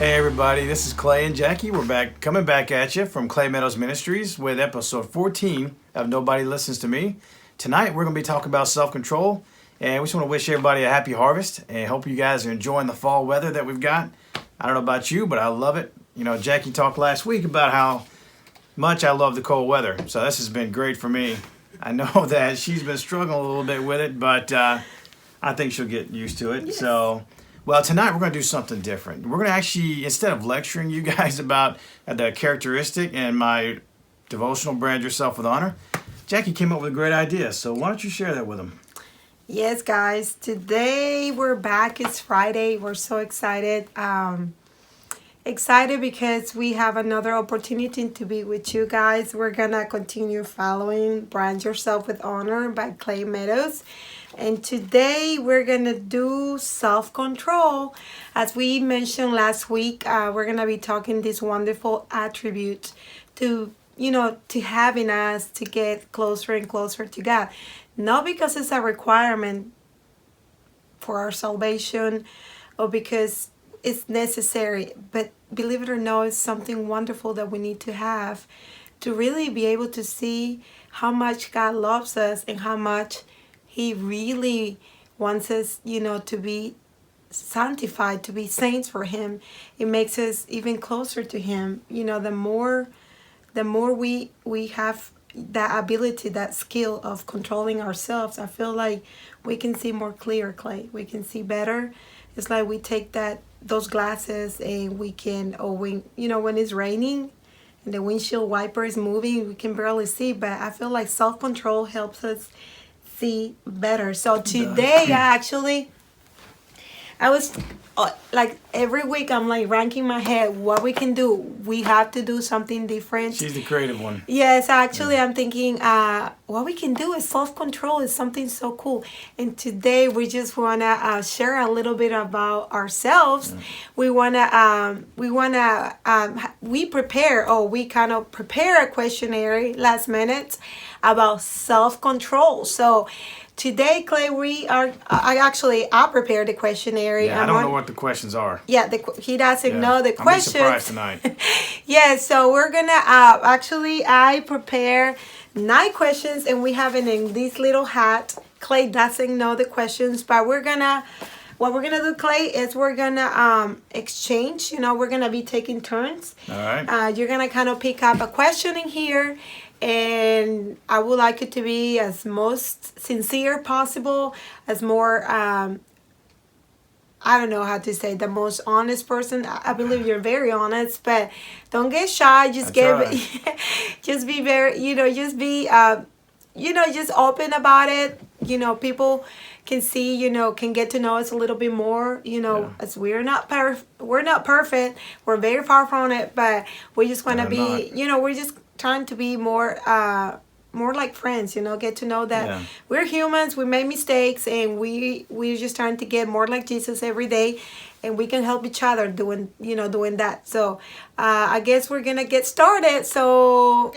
Hey everybody, this is Clay and Jackie. We're coming back at you from Clay Meadows Ministries with episode 14 of Nobody Listens to Me. Tonight we're going to be talking about self-control, and we just want to wish everybody a happy harvest and hope you guys are enjoying the fall weather that we've got. I don't know about you, but I love it. You know, Jackie talked last week about how much I love the cold weather, so this has been great for me. I know that she's been struggling a little bit with it, but I think she'll get used to it. Yes. So, well, tonight we're going to do something different. We're going to actually, instead of lecturing you guys about the characteristic and my devotional brand yourself with honor, Jackie came up with a great idea. So why don't you share that with them? Yes, guys. Today we're back. It's Friday. We're so excited. Excited because we have another opportunity to be with you guys. We're going to continue following Brand Yourself with Honor by Clay Meadows. And today we're going to do self-control. As we mentioned last week, we're going to be talking this wonderful attribute to, to having us to get closer and closer to God. Not because it's a requirement for our salvation or because it's necessary, but believe it or not, it's something wonderful that we need to have to really be able to see how much God loves us and how much He really wants us, to be sanctified, to be saints for Him. It makes us even closer to Him. The more we have that ability, that skill of controlling ourselves, I feel like we can see more clear, Clay. We can see better. It's like we take those glasses and we can, when it's raining and the windshield wiper is moving, we can barely see. But I feel like self-control helps us see better. So today, I was like every week I'm like ranking my head what we can do. We have to do something different. She's the creative one. Yes, actually I'm thinking what we can do is self-control is something so cool. And today we just want to share a little bit about ourselves. We kind of prepare a questionnaire last minute about self-control. So today, Clay, I prepared the questionnaire. Yeah, I don't know what the questions are. Yeah, he doesn't know the questions. I'm surprised tonight. Yeah, so we're gonna I prepare 9 questions, and we have it in this little hat. Clay doesn't know the questions, but what we're gonna do, Clay, is we're gonna exchange. We're gonna be taking turns. All right. You're gonna kind of pick up a question in here. And I would like it to be as most sincere possible, as more, I don't know how to say, the most honest person. I believe you're very honest, but don't get shy. Just just be very, just be, just open about it. People can see, can get to know us a little bit more, as we're not perfect. We're very far from it, but we just want to be, we're just trying to be more like friends, get to know that we're humans, we make mistakes, and we're just trying to get more like Jesus every day, and we can help each other doing that. So I guess we're gonna get started. So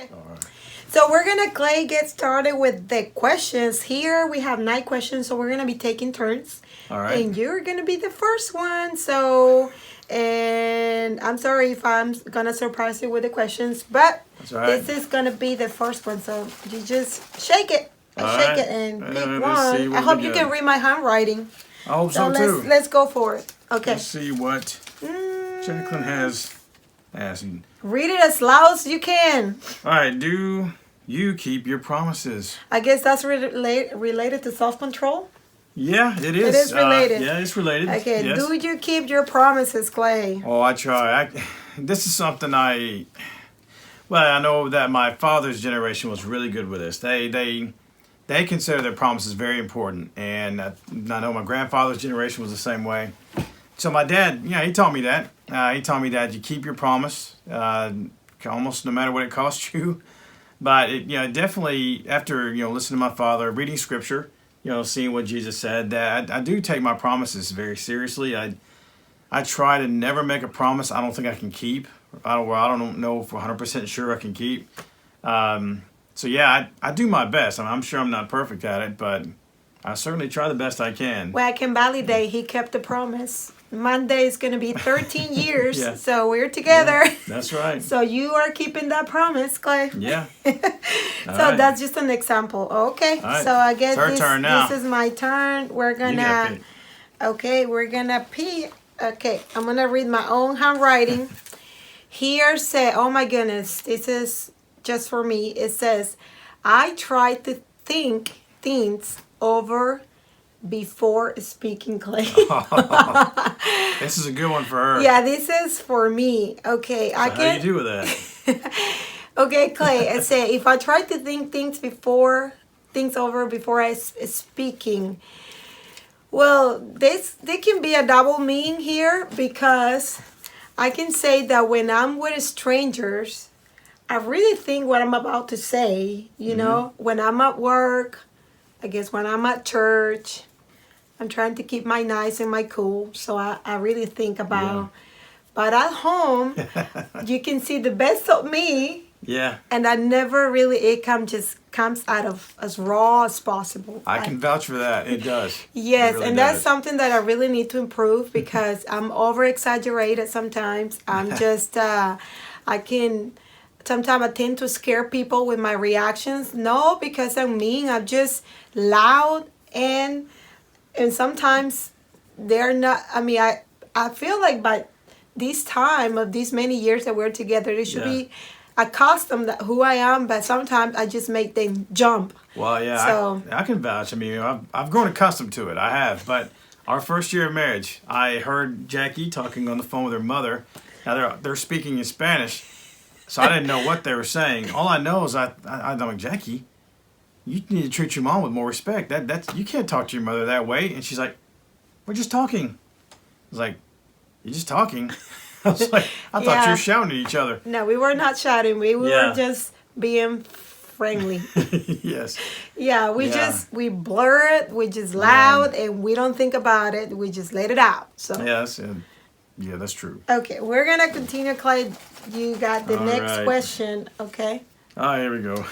we're gonna, Clay, get started with the questions. Here we have 9 questions, so we're gonna be taking turns. All right. And you're gonna be the first one. So, and I'm sorry if I'm gonna surprise you with the questions, but this is gonna be the first one. So you just shake it. Shake it and pick one. I hope you can read my handwriting. I hope so too. Let's go for it. Okay. Let's see what Jacqueline has asked. Read it as loud as you can. All right. Do you keep your promises? I guess that's related to self-control. Yeah, it is. It is related. Yeah, it's related. Okay. Yes. Do you keep your promises, Clay? Oh, I try. This is something I know that my father's generation was really good with this. They consider their promises very important, and I know my grandfather's generation was the same way. So my dad, he taught me that. He taught me that you keep your promise, almost no matter what it costs you. But definitely after listening to my father, reading scripture, seeing what Jesus said, that I do take my promises very seriously. I try to never make a promise I don't think I can keep. I don't know if 100% sure I can keep. So yeah, I do my best. I'm sure I'm not perfect at it, but I certainly try the best I can. Well, I can validate he kept the promise. Monday is going to be 13 years. Yeah. So we're together. Yeah, that's right. So you are keeping that promise, Clay. Yeah. So right. that's just an example. Okay. All right. So I guess It's her turn now. this is my turn. We're You going gotta to, pick. okay, we're going to pee. Okay, I'm going to read my own handwriting. Here say, oh my goodness, this is just for me. It says, I try to think things over before speaking, Clay. This is a good one for her. Yeah, this is for me. Okay, So I how can. do you do with that? Okay, Clay. I say if I try to think things over before speaking. Well, there can be a double meaning here because I can say that when I'm with strangers, I really think what I'm about to say. You know, when I'm at work, I guess when I'm at church, I'm trying to keep my nice and my cool. So I really think about. Yeah. But at home, you can see the best of me. Yeah. And I never really, it comes out of as raw as possible. I can vouch for that. It does. Yes, It really and that's does. something that I really need to improve because I'm over exaggerated sometimes. I'm just, sometimes I tend to scare people with my reactions. No, because I'm mean. I'm just loud and sometimes they're not, I feel like by this time of these many years that we're together, they should be accustomed to who I am, but sometimes I just make them jump. Well, yeah, So I can vouch. I mean, I've grown accustomed to it. I have. But our first year of marriage, I heard Jackie talking on the phone with her mother. Now they're speaking in Spanish, so I didn't know what they were saying. All I know is I'm like, Jackie, you need to treat your mom with more respect. That's you can't talk to your mother that way. And she's like, we're just talking. I was like, you're just talking. I was like, I thought you were shouting at each other. no, we were not shouting. We Yeah. were just being friendly. Yes. Yeah, we blur it. We just loud and we don't think about it. We just let it out. So Yes. Yeah, that's true. okay, we're gonna continue, Clay. You got the All next right. question. Okay, Oh, here we go.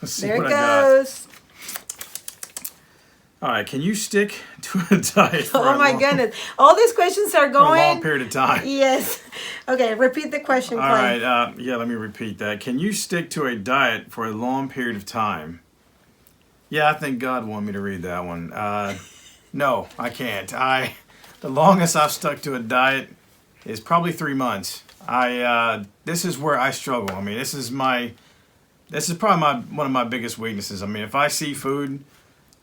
Let's see there what it I got. goes. All right, can you stick to a diet for Oh my goodness, all these questions are for a long going. period of time? Yes. Okay, repeat the question, All Clay. right, let me repeat that. Can you stick to a diet for a long period of time? Yeah, I think God wanted me to read that one. No, I can't. The longest I've stuck to a diet is probably 3 months. This is where I struggle. I mean, this is probably one of my biggest weaknesses. I mean, if I see food,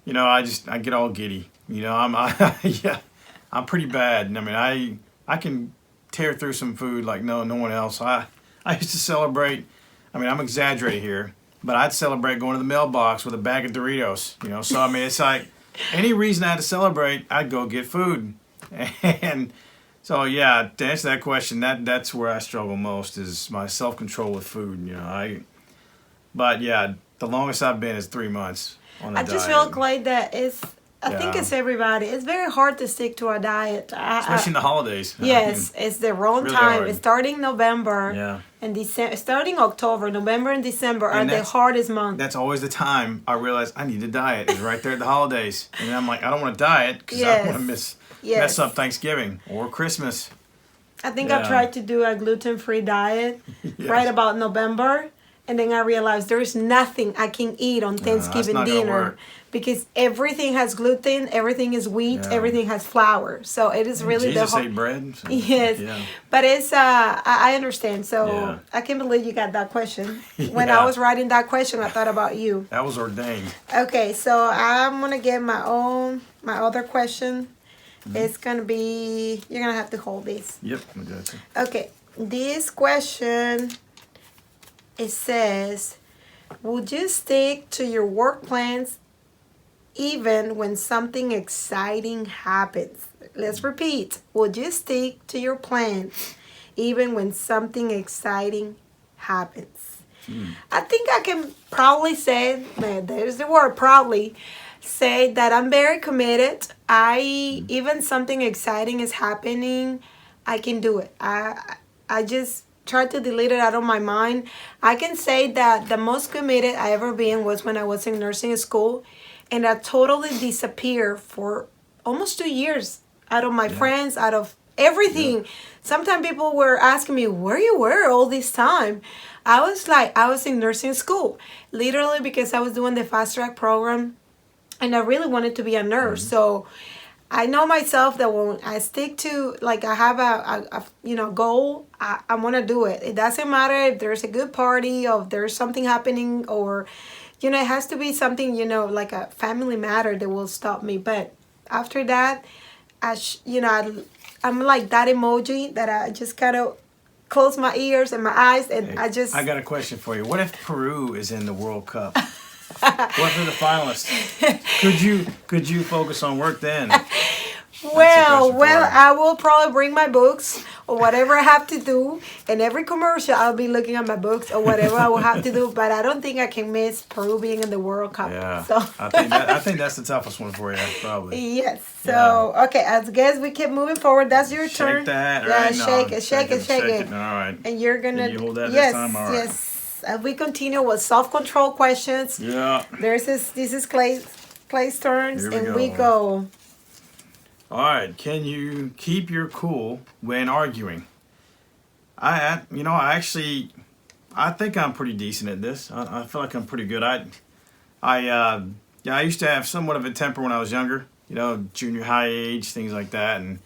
you know, I get all giddy. You know, I'm pretty bad. And I mean, I can tear through some food like no one else. I used to celebrate. I mean, I'm exaggerating here, but I'd celebrate going to the mailbox with a bag of Doritos. You know, so I mean, it's like any reason I had to celebrate, I'd go get food. And so yeah, to answer that question, that's where I struggle most is my self-control with food. You know, but yeah, the longest I've been is 3 months on a I diet. just feel like that is. I think Yeah. it's everybody. It's very hard to stick to a diet. Especially in the holidays. Yes, it's the wrong really time. hard. It's starting November Yeah. and December. Starting October, November and December are And the that's- hardest months. That's always the time I realize I need to diet is right there at the holidays. And I'm like, I don't want to diet because I don't want to mess Yes. up Thanksgiving or Christmas. I think Yeah. I tried to do a gluten-free diet Yes. right about November, and then I realized there is nothing I can eat on Thanksgiving not gonna dinner work. because everything has gluten, everything is wheat, Yeah. everything has flour. So it is really Jesus the ate bread. So, Yes, Yeah. but it's I understand. So Yeah. I can't believe you got that question. When Yeah. I was writing that question, I thought about you. That was ordained. Okay, so I'm gonna get my other question. Mm-hmm. It's gonna be you're gonna have to hold this. Yep. I got you. Okay, this question it says, would you stick to your work plans even when something exciting happens? Let's repeat. Would you stick to your plans even when something exciting happens? I think I can probably say, there's the word probably, say that I'm very committed. Even something exciting is happening, I can do it. I just try to delete it out of my mind. I can say that the most committed I ever been was when I was in nursing school, and I totally disappeared for almost 2 years out of my friends, out of everything. Yeah. Sometimes people were asking me, where you were all this time? I was like, I was in nursing school, literally because I was doing the fast track program and I really wanted to be a nurse. So I know myself that when I stick to, like, I have a goal, I want to do it. It doesn't matter if there's a good party or if there's something happening, or, it has to be something, like a family matter that will stop me. But after that, I'm like that emoji that I just kind of close my ears and my eyes, and Hey, I just. I got a question for you. What if Peru is in the World Cup? What if they're the finalists? Could you focus on work then? Well, I will probably bring my books or whatever I have to do. And every commercial, I'll be looking at my books or whatever I will have to do. But I don't think I can miss Peru being in the World Cup. Yeah. So I think that's the toughest one for you, probably. yes. So okay, I guess we keep moving forward. That's your turn. Shake that. Yeah, Right? shake No, it, shake it. All right. And you're gonna. Can you hold that yes, this time? All right. yes. As we continue with self-control questions. Yeah. This is Clay's turns, Here and we we go. All right. Can you keep your cool when arguing? I think I'm pretty decent at this. I feel like I'm pretty good. I used to have somewhat of a temper when I was younger. Junior high age, things like that, and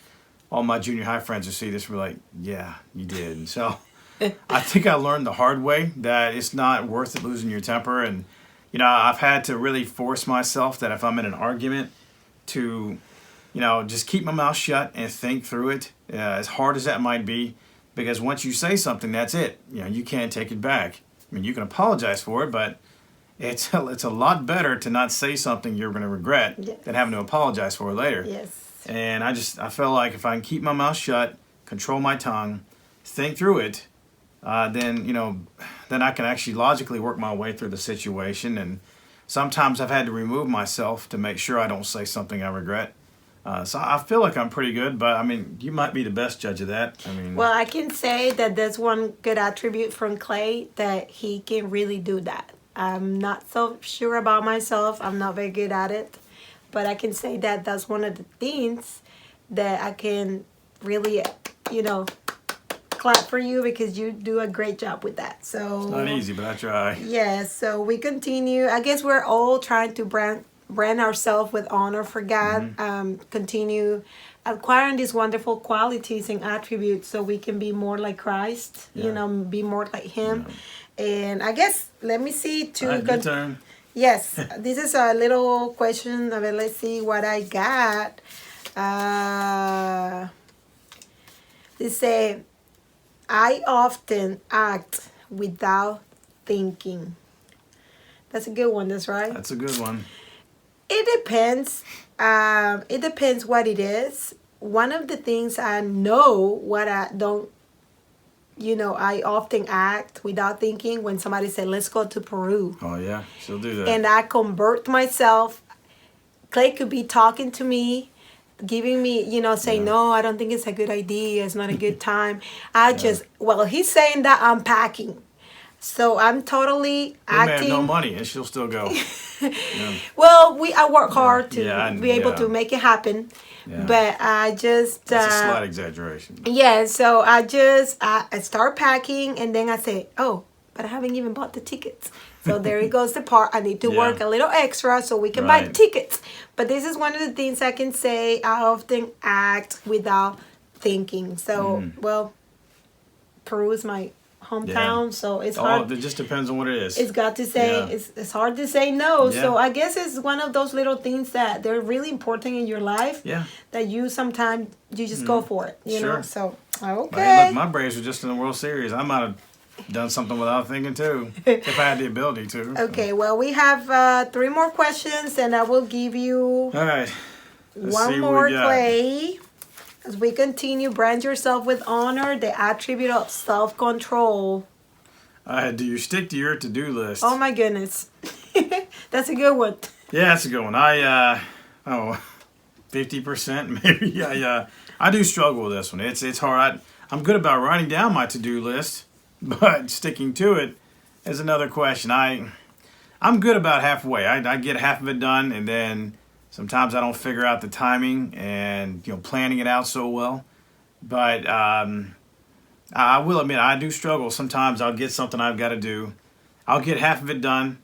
all my junior high friends who see this were like, "Yeah, you did." And so I think I learned the hard way that it's not worth it losing your temper, and I've had to really force myself that if I'm in an argument to just keep my mouth shut and think through it, as hard as that might be, because once you say something, that's it. You can't take it back. I mean, you can apologize for it, but it's a lot better to not say something you're going to regret than having to apologize for it later. Yes. And I feel like if I can keep my mouth shut, control my tongue, think through it, then I can actually logically work my way through the situation. And sometimes I've had to remove myself to make sure I don't say something I regret. So I feel like I'm pretty good, but I mean, you might be the best judge of that. Well, I can say that there's one good attribute from Clay, that he can really do that. I'm not so sure about myself. I'm not very good at it, but I can say that that's one of the things that I can really, clap for you, because you do a great job with that. So It's not easy, but I try. yeah. So we continue. I guess we're all trying to brand ourselves with honor for God. Continue acquiring these wonderful qualities and attributes so we can be more like Christ. Be more like Him. And I guess let me see Your turn. Yes, this is a little question. Let's see what I got. They say, I often act without thinking. That's a good one. That's right. That's a good one. It depends. It depends what it is. One of the things I know what I don't, I often act without thinking when somebody said, let's go to Peru. Oh, yeah. She'll do that. And I convert myself. Clay could be talking to me, giving me, saying, no, I don't think it's a good idea. It's not a good time. He's saying that I'm packing. So I'm totally acting. May have no money, and she'll still go. Well, I work hard to be able to make it happen. Yeah. But I just... That's a slight exaggeration. Yeah, so I start packing, and then I say, oh, but I haven't even bought the tickets. So there it goes the part. I need to work a little extra so we can buy the tickets. But this is one of the things I can say. I often act without thinking. So, Peru is my hometown, so it's hard. It just depends on what it is. It's got to say, it's hard to say no. So I guess it's one of those little things that they're really important in your life. Yeah. That you sometimes, you just go for it, you know? So, okay. But hey, look, my Braves were just in the World Series. I might have done something without thinking too, if I had the ability to. Okay, well, we have 3 more questions, and I will give you All right. one more, Clay. As we continue, brand yourself with honor, the attribute of self-control. Do you stick to your to-do list? Oh my goodness. That's a good one. Yeah, that's a good one. 50% maybe. I do struggle with this one. It's hard. I'm good about writing down my to-do list, but sticking to it is another question. I'm good about halfway. I get half of it done, and then sometimes I don't figure out the timing and planning it out so well. But I will admit, I do struggle. Sometimes I'll get something I've got to do. I'll get half of it done,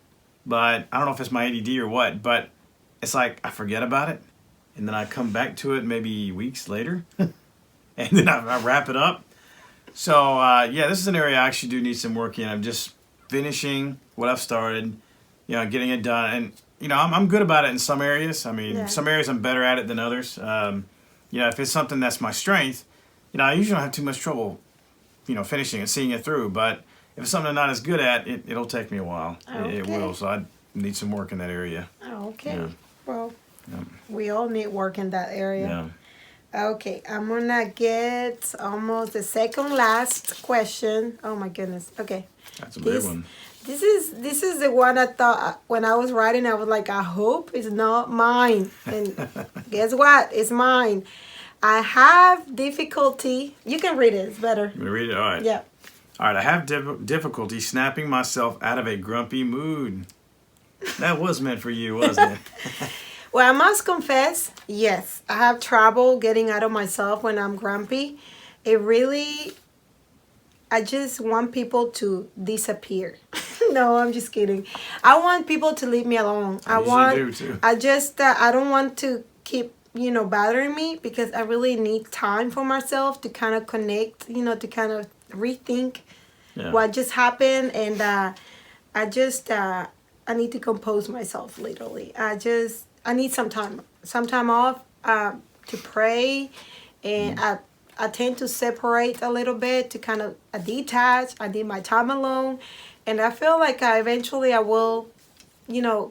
but I don't know if it's my ADD or what, but it's like I forget about it, and then I come back to it maybe weeks later, and then I wrap it up. So, yeah, this is an area I actually do need some work in. I'm just finishing what I've started, getting it done. And, I'm good about it in some areas. I mean, some areas I'm better at it than others. If it's something that's my strength, I usually don't have too much trouble, finishing and seeing it through. But if it's something I'm not as good at, it'll take me a while. Okay. It will. So I need some work in that area. Okay. Yeah. Well, Yeah. we all need work in that area. Yeah. Okay, I'm gonna get almost the second last question. Oh my goodness. Okay. That's a big one. This is the one I thought when I was writing. I was like, I hope it's not mine. And guess what? It's mine. I have difficulty. You can read it. It's better. You read it? All right. Yeah. All right. I have difficulty snapping myself out of a grumpy mood. That was meant for you, wasn't it? Well, I must confess, yes, I have trouble getting out of myself when I'm grumpy. I just want people to disappear. No, I'm just kidding. I want people to leave me alone. I usually do too. I don't want to keep, bothering me because I really need time for myself to kind of connect, to kind of rethink what just happened. And I need to compose myself, literally. I need some time off to pray, and I tend to separate a little bit to kind of detach. I need my time alone, and I feel like eventually I will,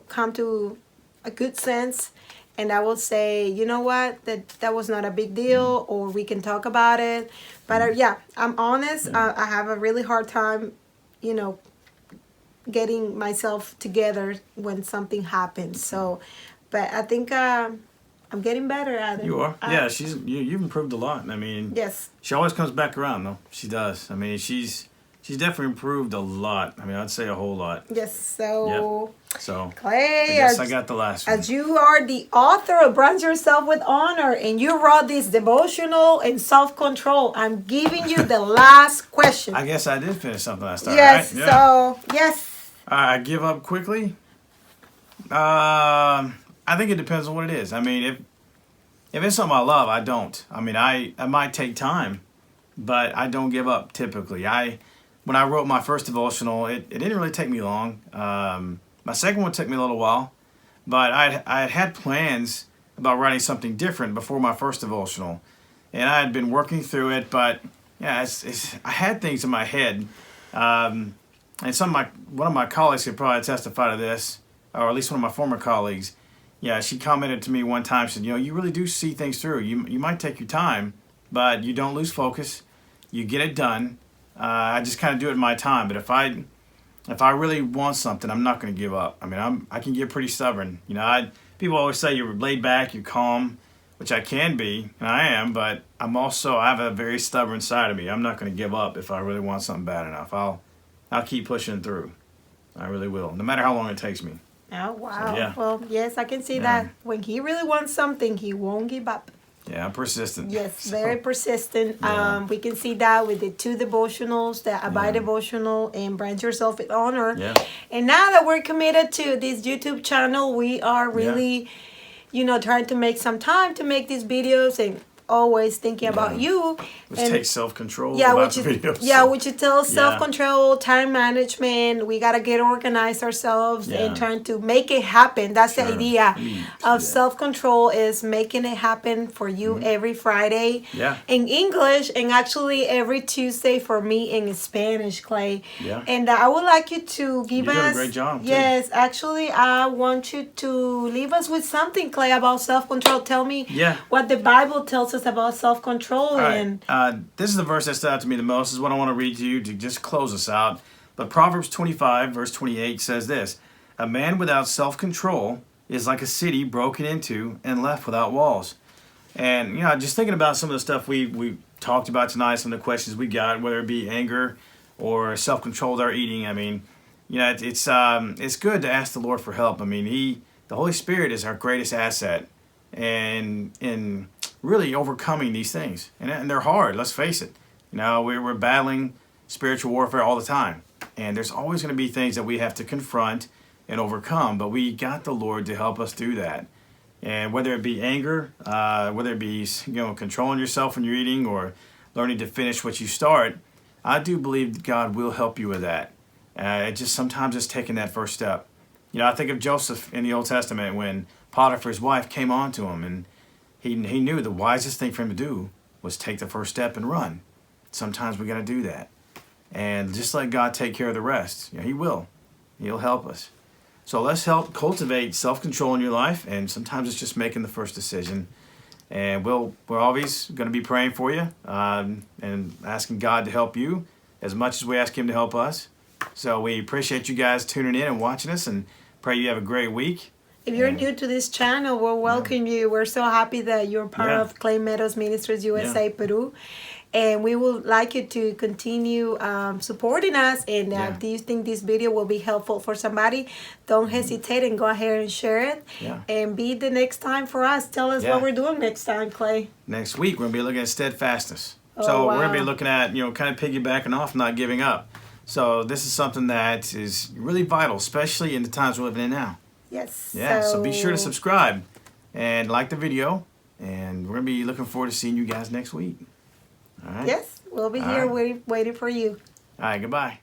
come to a good sense, and I will say, you know what, that was not a big deal, or we can talk about it. But I'm honest. I have a really hard time, getting myself together when something happens. So. But I think I'm getting better at it. You are? Yeah, you've improved a lot. I mean, yes. She always comes back around, though. She does. I mean, she's definitely improved a lot. I mean, I'd say a whole lot. Yes, so... Yep. So, Clay, I guess I got the last one. As you are the author of Brand Yourself with Honor, and you wrote this devotional and self-control, I'm giving you the last question. I guess I did finish something I started, yes, right? Yeah. So, yes. I give up quickly? I think it depends on what it is. I mean, if it's something I love, I don't. I mean, I might take time, but I don't give up typically. When I wrote my first devotional, it didn't really take me long. My second one took me a little while, but I had plans about writing something different before my first devotional, and I had been working through it. But yeah, I had things in my head, and one of my colleagues could probably testify to this, or at least one of my former colleagues. Yeah, she commented to me one time, said, you really do see things through. You might take your time, but you don't lose focus. You get it done. I just kind of do it in my time. But if I really want something, I'm not going to give up. I mean, I can get pretty stubborn. People always say you're laid back, you're calm, which I can be, and I am. But I have a very stubborn side of me. I'm not going to give up if I really want something bad enough. I'll keep pushing through. I really will, no matter how long it takes me. Oh, wow. So, yeah. Well, yes, I can see that. When he really wants something, he won't give up. Yeah, I'm persistent. Yes, very persistent. Yeah. We can see that with the two devotionals, the Abide devotional and Brand Yourself with Honor. Yeah. And now that we're committed to this YouTube channel, we are really, trying to make some time to make these videos and always thinking about you. Which takes self-control. Which it tells self-control, time management. We got to get organized ourselves and trying to make it happen. That's the idea of self-control, is making it happen for you every Friday in English, and actually every Tuesday for me in Spanish, Clay. Yeah. And I would like you to give us... You're doing a great job, too. Yes, actually, I want you to leave us with something, Clay, about self-control. Tell me what the Bible tells us about self-control. Right. This is the verse that stood out to me the most. This is what I want to read to you to just close us out. But Proverbs 25, verse 28 says this: a man without self-control is like a city broken into and left without walls. And, just thinking about some of the stuff we talked about tonight, some of the questions we got, whether it be anger or self-control with our eating. I mean, it's good to ask the Lord for help. I mean, the Holy Spirit is our greatest asset. And really overcoming these things. And they're hard, let's face it. You know, we're battling spiritual warfare all the time. And there's always going to be things that we have to confront and overcome. But we got the Lord to help us do that. And whether it be anger, whether it be, you know, controlling yourself when you're eating or learning to finish what you start, I do believe God will help you with that. It just sometimes it's taking that first step. You know, I think of Joseph in the Old Testament when Potiphar's wife came on to him, and he knew the wisest thing for him to do was take the first step and run. Sometimes we got to do that. And just let God take care of the rest. You know, He will. He'll help us. So let's help cultivate self-control in your life, and sometimes it's just making the first decision. And we're always going to be praying for you and asking God to help you as much as we ask Him to help us. So we appreciate you guys tuning in and watching us, and pray you have a great week. If you're new to this channel, we'll welcome you. We're so happy that you're part of Clay Meadows Ministries USA-Peru. And we would like you to continue supporting us. And do you think this video will be helpful for somebody? Don't hesitate and go ahead and share it. And be the next time for us. Tell us what we're doing next time, Clay. Next week, we're going to be looking at steadfastness. So we're going to be looking at, you know, kind of piggybacking off, not giving up. So this is something that is really vital, especially in the times we're living in now. Yes. Yeah, so be sure to subscribe and like the video. And we're going to be looking forward to seeing you guys next week. All right? Yes, we'll be here waiting for you. All right, goodbye.